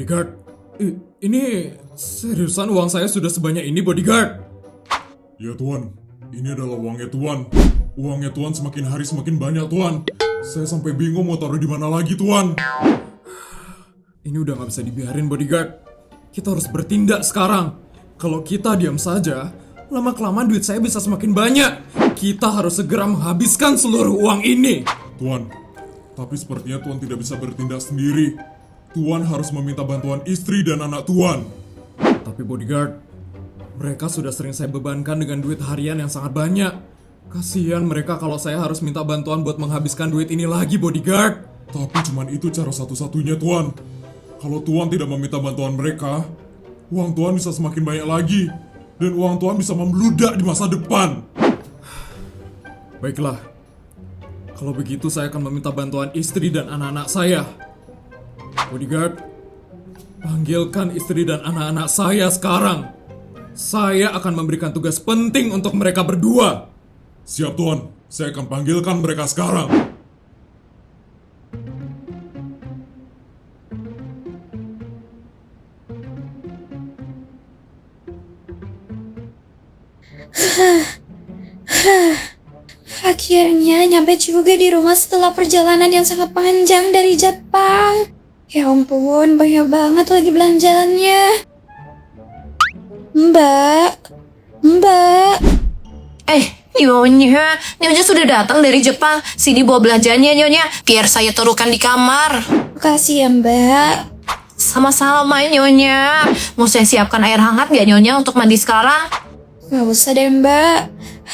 Bodyguard, ini seriusan uang saya sudah sebanyak ini, Bodyguard? Ya Tuan, ini adalah uangnya Tuan. Uangnya Tuan semakin hari semakin banyak Tuan. Saya sampai bingung mau taruh di mana lagi Tuan. Ini udah gak bisa dibiarin, Bodyguard. Kita harus bertindak sekarang. Kalau kita diam saja, lama-kelamaan duit saya bisa semakin banyak. Kita harus segera menghabiskan seluruh uang ini. Tuan, tapi sepertinya Tuan tidak bisa bertindak sendiri. Tuan harus meminta bantuan istri dan anak Tuan. Tapi Bodyguard, mereka sudah sering saya bebankan dengan duit harian yang sangat banyak. Kasihan mereka kalau saya harus minta bantuan buat menghabiskan duit ini lagi, Bodyguard. Tapi cuman itu cara satu-satunya Tuan. Kalau Tuan tidak meminta bantuan mereka, uang Tuan bisa semakin banyak lagi. Dan uang Tuan bisa membludak di masa depan. Baiklah. Kalau begitu saya akan meminta bantuan istri dan anak-anak saya. Bodyguard, panggilkan istri dan anak-anak saya sekarang. Saya akan memberikan tugas penting untuk mereka berdua. Siap Tuan, saya akan panggilkan mereka sekarang. Akhirnya nyampe juga di rumah setelah perjalanan yang sangat panjang dari Jepang. Ya ampun, banyak banget lagi belanjaannya. Mbak. Nyonya sudah datang dari Jepang. Sini bawa belanjaannya, Nyonya. Biar saya turunkan di kamar. Makasih ya, Mbak. Sama-sama, Nyonya. Mau saya siapkan air hangat nggak, Nyonya, untuk mandi sekarang? Gak usah deh, Mbak.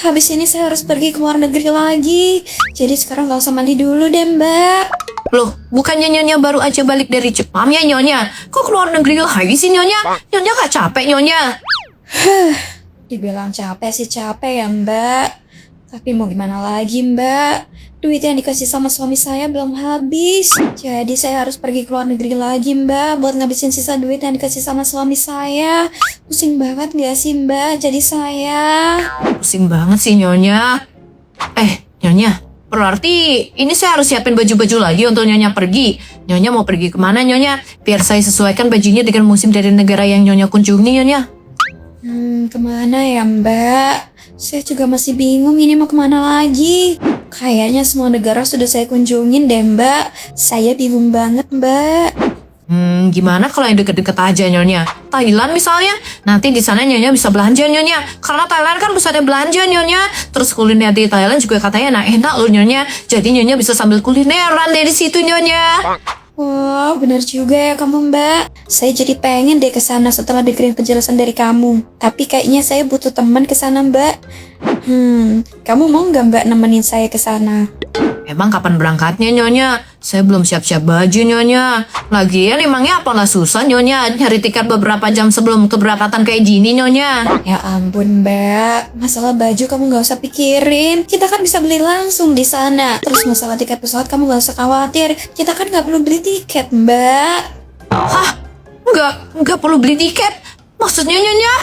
Habis ini saya harus pergi ke luar negeri lagi. Jadi sekarang gak usah mandi dulu deh, Mbak. Loh, bukannya Nyonya baru aja balik dari Jepang ya, Nyonya? Kok keluar negeri lagi sih, Nyonya? Nyonya gak capek, Nyonya? Dibilang capek sih capek ya, Mbak. Tapi mau gimana lagi, Mbak? Duit yang dikasih sama suami saya belum habis. Jadi saya harus pergi ke luar negeri lagi, Mbak, buat ngabisin sisa duit yang dikasih sama suami saya. Pusing banget gak sih, Mbak? Jadi saya... Pusing banget sih, Nyonya. Nyonya, berarti ini saya harus siapin baju-baju lagi untuk Nyonya pergi. Nyonya mau pergi kemana, Nyonya? Biar saya sesuaikan bajunya dengan musim dari negara yang Nyonya kunjungi, Nyonya. Kemana ya, Mbak? Saya juga masih bingung ini mau kemana lagi. Kayaknya semua negara sudah saya kunjungin deh, Mbak. Saya bingung banget, Mbak. Gimana kalau yang deket-deket aja, Nyonya? Thailand misalnya? Nanti di sana Nyonya bisa belanja, Nyonya. Karena Thailand kan pusatnya belanja, Nyonya. Terus kuliner di Thailand juga katanya enak loh, Nyonya. Jadi Nyonya bisa sambil kulineran dari situ, Nyonya. Wah, benar juga ya kamu, Mbak. Saya jadi pengen deh ke sana setelah dengerin penjelasan dari kamu. Tapi kayaknya saya butuh teman ke sana, Mbak. Kamu mau nggak, Mbak, nemenin saya ke sana? Emang kapan berangkatnya, Nyonya? Saya belum siap-siap baju, Nyonya. Lagian emangnya apalah susah, Nyonya, nyari tiket beberapa jam sebelum keberangkatan kayak gini, Nyonya? Ya ampun, Mbak. Masalah baju kamu nggak usah pikirin. Kita kan bisa beli langsung di sana. Terus masalah tiket pesawat kamu nggak usah khawatir. Kita kan nggak perlu beli tiket, Mbak. Hah? Nggak perlu beli tiket? Maksudnya, Nyonya?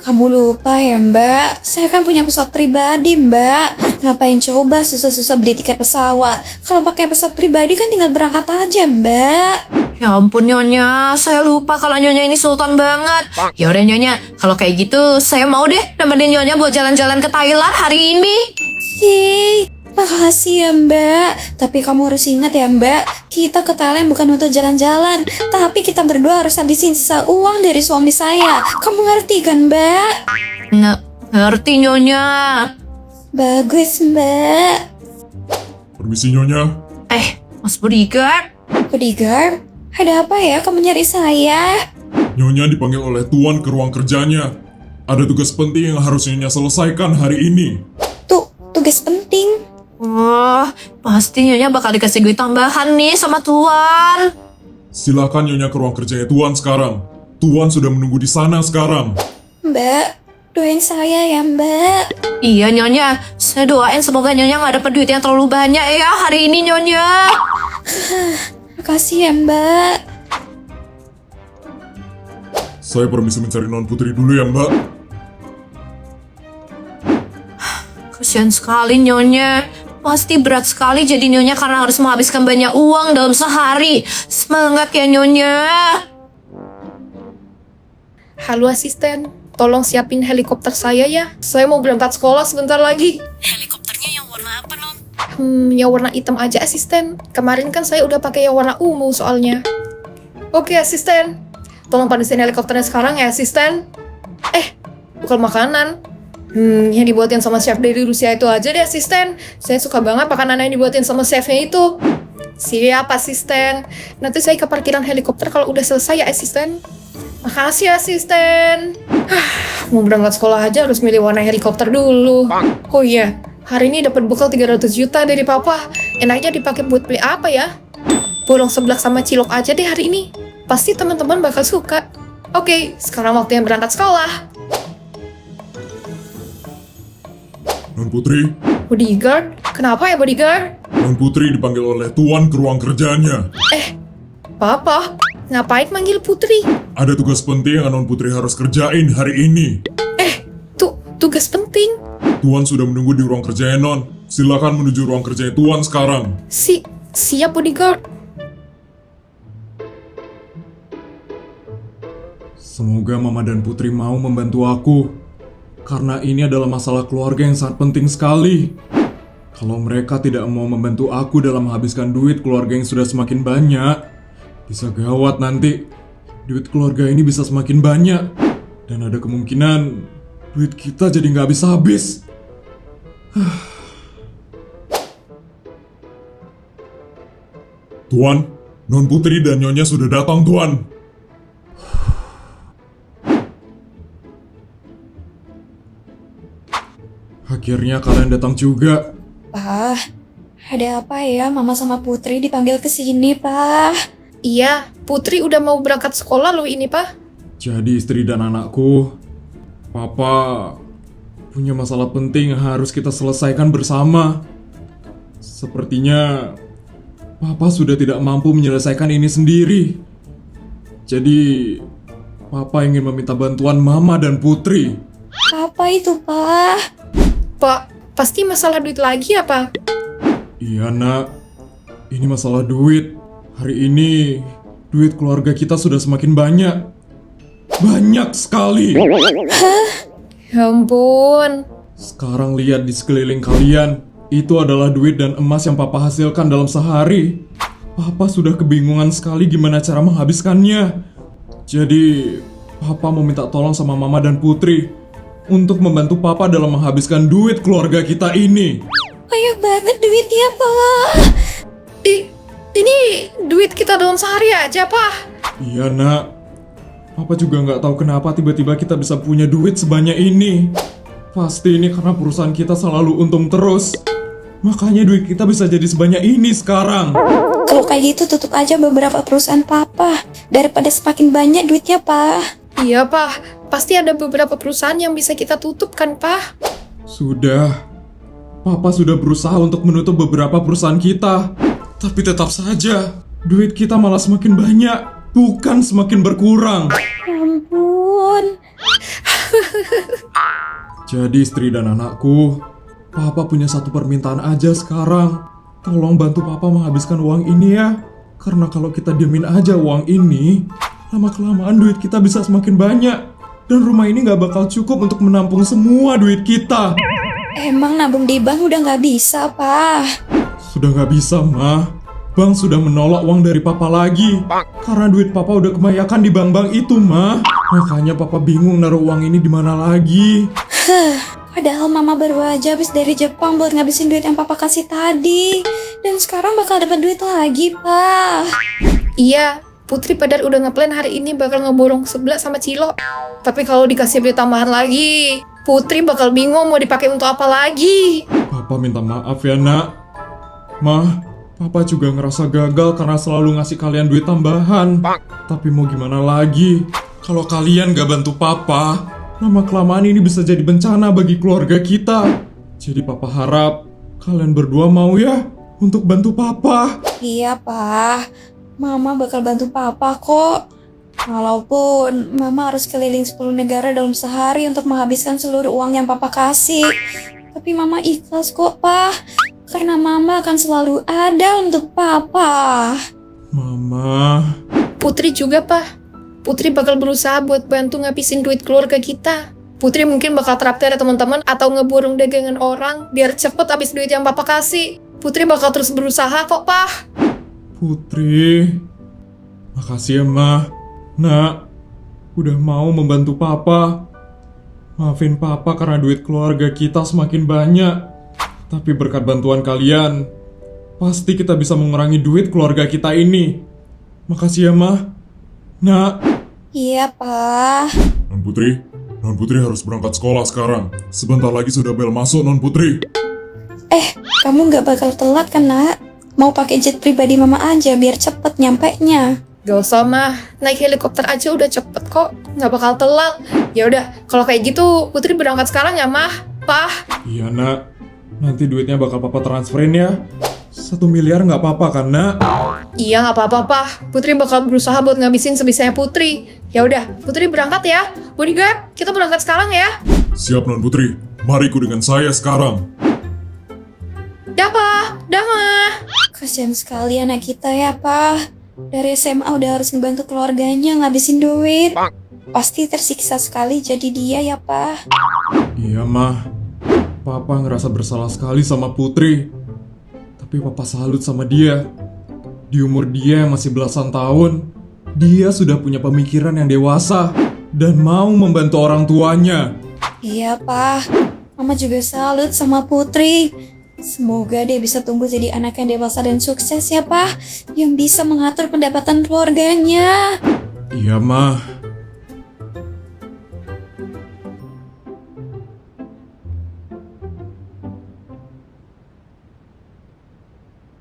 Kamu lupa ya, Mbak? Saya kan punya pesawat pribadi, Mbak. Ngapain coba susah-susah beli tiket pesawat? Kalau pakai pesawat pribadi kan tinggal berangkat aja, Mbak. Ya ampun, Nyonya. Saya lupa kalau Nyonya ini sultan banget. Ya udah, Nyonya. Kalau kayak gitu, saya mau deh nemenin Nyonya buat jalan-jalan ke Thailand hari ini. Yeay, makasih ya, Mbak. Tapi kamu harus ingat ya, Mbak. Kita ke Thailand bukan untuk jalan-jalan. Tapi kita berdua harus habisin sisa uang dari suami saya. Kamu ngerti kan, Mbak? Ngerti, Nyonya. Bagus, Mbak. Permisi Nyonya. Mas Bodyguard. Bodyguard, ada apa ya kamu nyari saya? Nyonya dipanggil oleh Tuan ke ruang kerjanya. Ada tugas penting yang harus Nyonya selesaikan hari ini. Tuh, tugas penting. Wah, pasti Nyonya bakal dikasih duit tambahan nih sama Tuan. Silakan Nyonya ke ruang kerjanya Tuan sekarang. Tuan sudah menunggu di sana sekarang. Mbak, doain saya ya, Mbak. Iya, Nyonya. Saya doain semoga Nyonya gak dapet duit yang terlalu banyak ya hari ini, Nyonya. Makasih ya, Mbak. Saya permisi mencari non putri dulu ya, Mbak. Kasian sekali, Nyonya. Pasti berat sekali jadi Nyonya karena harus menghabiskan banyak uang dalam sehari. Semangat ya, Nyonya. Halo asisten, tolong siapin helikopter saya ya. Saya mau berangkat sekolah sebentar lagi. Helikopternya yang warna apa, Non? Yang warna hitam aja asisten. Kemarin kan saya udah pakai yang warna ungu soalnya. Oke asisten, tolong panasin helikopternya sekarang ya asisten. Bukan makanan. Yang dibuatin sama chef dari Rusia itu aja deh asisten. Saya suka banget makanan yang dibuatin sama chefnya itu. Siap asisten. Nanti saya ke parkiran helikopter kalau udah selesai ya asisten. Makasih asisten. Mau berangkat sekolah aja harus milih warna helikopter dulu. Oh iya, hari ini dapat bekal 300 juta dari papa. Enaknya dipakai buat beli apa ya? Bolong seblak sama cilok aja deh hari ini. Pasti teman-teman bakal suka. Oke, sekarang waktunya berangkat sekolah. Non Putri, Bodyguard? Kenapa ya bodyguard? Non Putri dipanggil oleh Tuan ke ruang kerjanya. Papa, ngapain manggil Putri? Ada tugas penting yang Non Putri harus kerjain hari ini. Tugas penting. Tuan sudah menunggu di ruang kerjanya Non. Silakan menuju ruang kerjanya Tuan sekarang. Siap bodyguard. Semoga Mama dan Putri mau membantu aku. Karena ini adalah masalah keluarga yang sangat penting sekali. Kalau mereka tidak mau membantu aku dalam menghabiskan duit keluarga yang sudah semakin banyak, bisa gawat nanti. Duit keluarga ini bisa semakin banyak. Dan ada kemungkinan duit kita jadi nggak habis-habis. Tuan, Non Putri dan Nyonya sudah datang, Tuan. Akhirnya kalian datang juga. Pak, ada apa ya Mama sama Putri dipanggil ke sini, Pak? Iya, Putri udah mau berangkat sekolah loh ini, Pak. Jadi istri dan anakku, Papa punya masalah penting yang harus kita selesaikan bersama. Sepertinya Papa sudah tidak mampu menyelesaikan ini sendiri. Jadi Papa ingin meminta bantuan Mama dan Putri. Apa itu, Pak? Pak, pasti masalah duit lagi ya, Pak? Iya nak, ini masalah duit. Hari ini duit keluarga kita sudah semakin banyak. Banyak sekali. Ya ampun. Sekarang lihat di sekeliling kalian. Itu adalah duit dan emas yang Papa hasilkan dalam sehari. Papa sudah kebingungan sekali gimana cara menghabiskannya. Jadi, Papa mau minta tolong sama Mama dan Putri untuk membantu Papa dalam menghabiskan duit keluarga kita ini. Banyak banget duitnya, Pak. Ini duit kita dalam sehari aja, Pak. Iya nak, Papa juga nggak tahu kenapa tiba-tiba kita bisa punya duit sebanyak ini. Pasti ini karena perusahaan kita selalu untung terus. Makanya duit kita bisa jadi sebanyak ini sekarang. Kalau kayak gitu tutup aja beberapa perusahaan Papa daripada semakin banyak duitnya, Pak. Iya, Pak. Pasti ada beberapa perusahaan yang bisa kita tutup kan, Pak? Sudah. Papa sudah berusaha untuk menutup beberapa perusahaan kita. Tapi tetap saja, duit kita malah semakin banyak, bukan semakin berkurang. Ya ampun. Jadi istri dan anakku, Papa punya satu permintaan aja sekarang. Tolong bantu Papa menghabiskan uang ini ya. Karena kalau kita diemin aja uang ini, lama-kelamaan duit kita bisa semakin banyak. Dan rumah ini gak bakal cukup untuk menampung semua duit kita. Emang nabung di bank udah nggak bisa, Pak? Sudah gak bisa, Ma. Bank sudah menolak uang dari Papa lagi. Karena duit Papa udah kebanyakan di bank-bank itu, Ma. Makanya Papa bingung naruh uang ini di mana lagi. Padahal Mama baru aja habis dari Jepang buat ngabisin duit yang Papa kasih tadi. Dan sekarang bakal dapat duit lagi, Pak. Iya, Putri padahal udah ngeplan hari ini bakal ngeborong seblak sama cilok. Tapi kalau dikasih beli tambahan lagi, Putri bakal bingung mau dipakai untuk apa lagi. Papa minta maaf ya, nak. Ma, Papa juga ngerasa gagal karena selalu ngasih kalian duit tambahan. Tapi mau gimana lagi? Kalau kalian gak bantu Papa, lama-kelamaan ini bisa jadi bencana bagi keluarga kita. Jadi Papa harap kalian berdua mau ya untuk bantu Papa. Iya, Pak. Mama bakal bantu Papa kok. Walaupun Mama harus keliling 10 negara dalam sehari untuk menghabiskan seluruh uang yang Papa kasih. Tapi Mama ikhlas kok, Pak. Karena Mama akan selalu ada untuk Papa. Mama. Putri juga, Pak. Putri bakal berusaha buat bantu ngabisin duit keluarga kita. Putri mungkin bakal traktir teman-teman atau ngeborong dagangan orang biar cepet habis duit yang papa kasih. Putri bakal terus berusaha kok, Pak. Putri, makasih ya, Ma. Nak, udah mau membantu Papa. Maafin Papa karena duit keluarga kita semakin banyak. Tapi berkat bantuan kalian, pasti kita bisa mengurangi duit keluarga kita ini. Makasih ya, Ma. Nak. Iya, Pak. Non Putri harus berangkat sekolah sekarang. Sebentar lagi sudah bel masuk, Non Putri. Kamu nggak bakal telat kan, Nak? Mau pakai jet pribadi Mama aja biar cepet nyampenya. Gak usah, mah. Naik helikopter aja udah cepet kok. Nggak bakal telat. Ya udah, kalau kayak gitu Putri berangkat sekarang ya, Mah. Pak. Iya, Nak. Nanti duitnya bakal Papa transferin ya. 1 miliar nggak apa-apa kan, Nak? Iya, nggak apa-apa, Pak. Putri bakal berusaha buat ngabisin sebisanya Putri. Ya udah, Putri berangkat ya. Bodyguard, kita berangkat sekarang ya. Siap, Non Putri. Mari ikut dengan saya sekarang. Dah, Pak. Dah, Mah. Kasian sekali anak kita ya, Pak. Dari SMA udah harus ngebantu keluarganya ngabisin duit. Pasti tersiksa sekali jadi dia ya, Pak. Iya, Mah. Papa ngerasa bersalah sekali sama Putri. Tapi Papa salut sama dia. Di umur dia yang masih belasan tahun, dia sudah punya pemikiran yang dewasa dan mau membantu orang tuanya. Iya, Pak. Mama juga salut sama Putri. Semoga dia bisa tumbuh jadi anak yang dewasa dan sukses ya, Pak. Yang bisa mengatur pendapatan keluarganya. Iya, Mah.